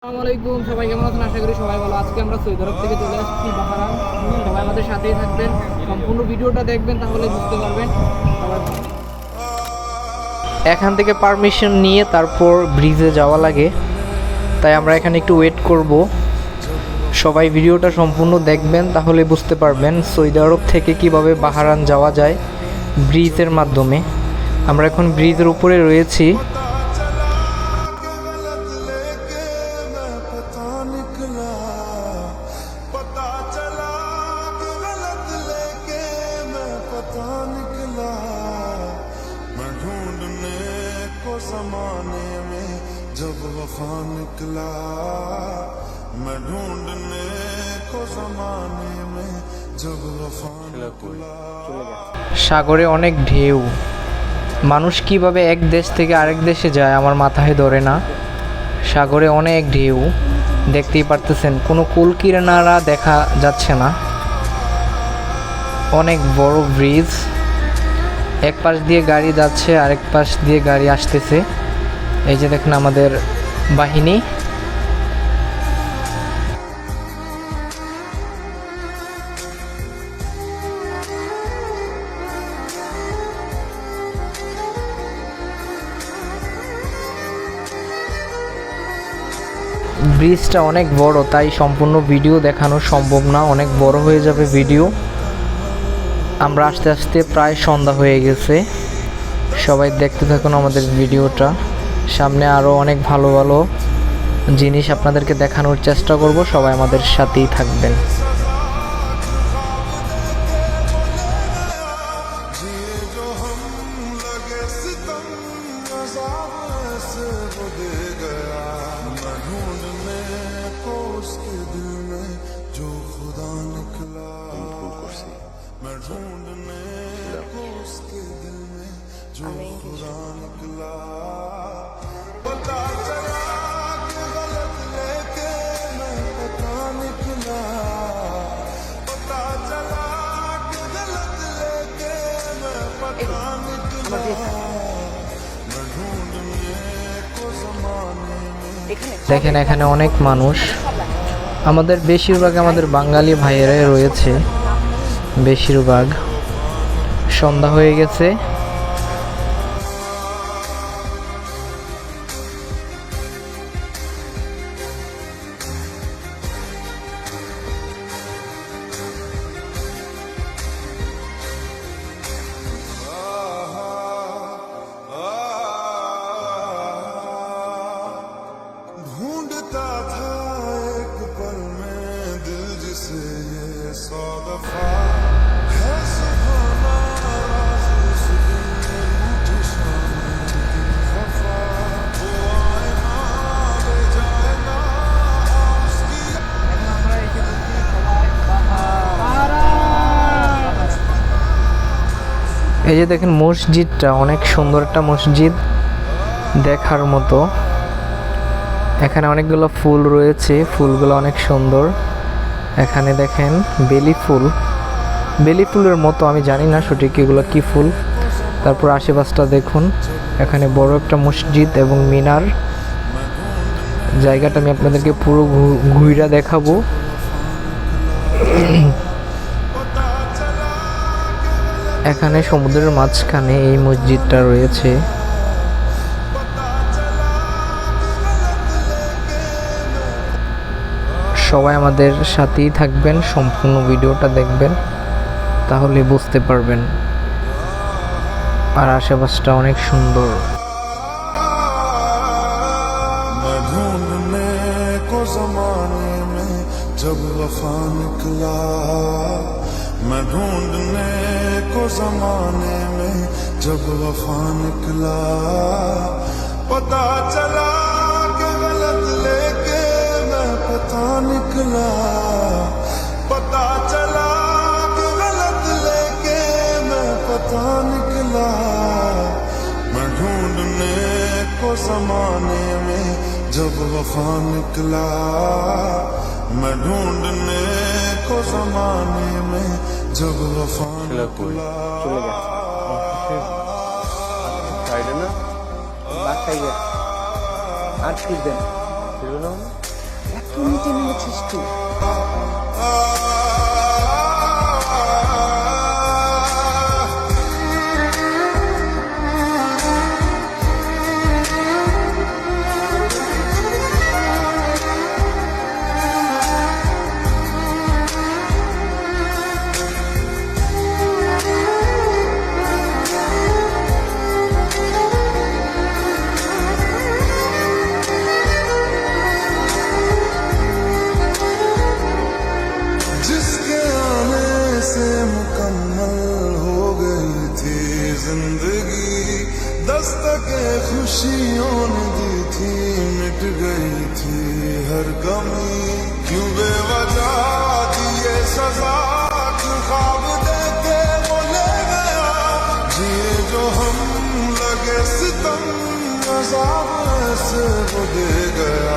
আসসালামু আলাইকুম, সবাই কেমন আছেন? আশা করি সবাই ভালো। আজকে আমরা সৌদি আরব থেকে চলে আসছি বাহারান। সবাই আমাদের সাথেই থাকবেন, সম্পূর্ণ ভিডিওটা দেখবেন, তাহলে বুঝতে পারবেন। সবাই এখান থেকে পারমিশন নিয়ে তারপর ব্রিজে যাওয়া লাগে, তাই আমরা এখানে একটু ওয়েট করব। সবাই ভিডিওটা সম্পূর্ণ দেখবেন, তাহলে বুঝতে পারবেন সৌদি আরব থেকে কিভাবে বাহারান যাওয়া যায় ব্রিজের মাধ্যমে। আমরা এখন ব্রিজের উপরে রয়েছি। ज़माने में जब वफा निकला मैं ढूंढने को ज़माने में जब वफा निकला। সাগরে অনেক ঢেউ, মানুষ কিভাবে এক দেশ থেকে আরেক দেশে যায় আমার মাথায় ধরে না। সাগরে অনেক ঢেউ, দেখতেই পারতেছেন কোনো কুল কিনারা দেখা যাচ্ছে না। অনেক বড় ব্রিজ, এক পাশ দিয়ে গাড়ি যাচ্ছে, আরেক পাশ দিয়ে গাড়ি আসতেছে। এই যে দেখেন আমাদের বাহিনী। ব্রিজটা অনেক বড়, তাই সম্পূর্ণ ভিডিও দেখানো সম্ভব না, অনেক বড় হয়ে যাবে ভিডিও। আমরা আস্তে আস্তে প্রায় সন্ধ্যা হয়ে গেছে। সবাই দেখতে থাকুন আমাদের ভিডিওটা। সামনে আরও অনেক ভালো ভালো জিনিস আপনাদেরকে দেখানোর চেষ্টা করব, সবাই আমাদের সাথেই থাকবেন। দেখেন এখানে অনেক মানুষ, আমাদের বেশিরভাগ আমাদের বাঙালি ভাইয়েরাই রয়েছে। বেশিরভাগ সন্ধ্যা হয়ে গেছে। ढूंढता था एक पल में दिल जिसे ये सौ दफा है सुहाना राज उस दिन में रूठी शाम की खफा वो आए ना ले जाए ना उसकी এই যে দেখেন মসজিদটা অনেক সুন্দর, একটা মসজিদ দেখার মতো। এখানে অনেকগুলো ফুল রয়েছে, ফুলগুলো অনেক সুন্দর। এখানে দেখেন বেলি ফুল, বেলি ফুলের মতো, আমি জানি না সঠিক এগুলো কি ফুল। তারপর আশেপাশটা দেখুন, এখানে বড় একটা মসজিদ এবং মিনার। জায়গাটা আমি আপনাদেরকে পুরো ঘুরে দেখাবো। এখানে সমুদ্রের মাঝখানে এই মসজিদটা রয়েছে। সবাই আমাদের সাথেই থাকবেন, সম্পূর্ণ ভিডিওটা দেখবেন, তাহলে বুঝতে পারবেন। আর আশেপাশটা অনেক সুন্দর। मैं ढूंढने को जमाने में जब वफा निकला मैं ढूंढने को जमाने में जब वफा निकला पता चला कि गलत लेके मैं पता निकला पता चला कि गलत लेके मैं पता निकला मैं ढूंढने को जमाने में जब वफा निकला मैं ढूंढने को जमाने में जब वफा निकला বাসায় গেছে আর ফিরবেন, ফিরবে না। তুমি চেনে গেছিস তুই जिसके आने से मुकम्मल हो गई थी जिंदगी, दस्तके खुशियों ने दी थी, मिट गई थी हर कमी। क्यों बेवजह दिए सजा, क्यों ख्वाब देके वो ले गया, जिए जो हम लगे सितम, अज़ाब ऐसे वो दे गया।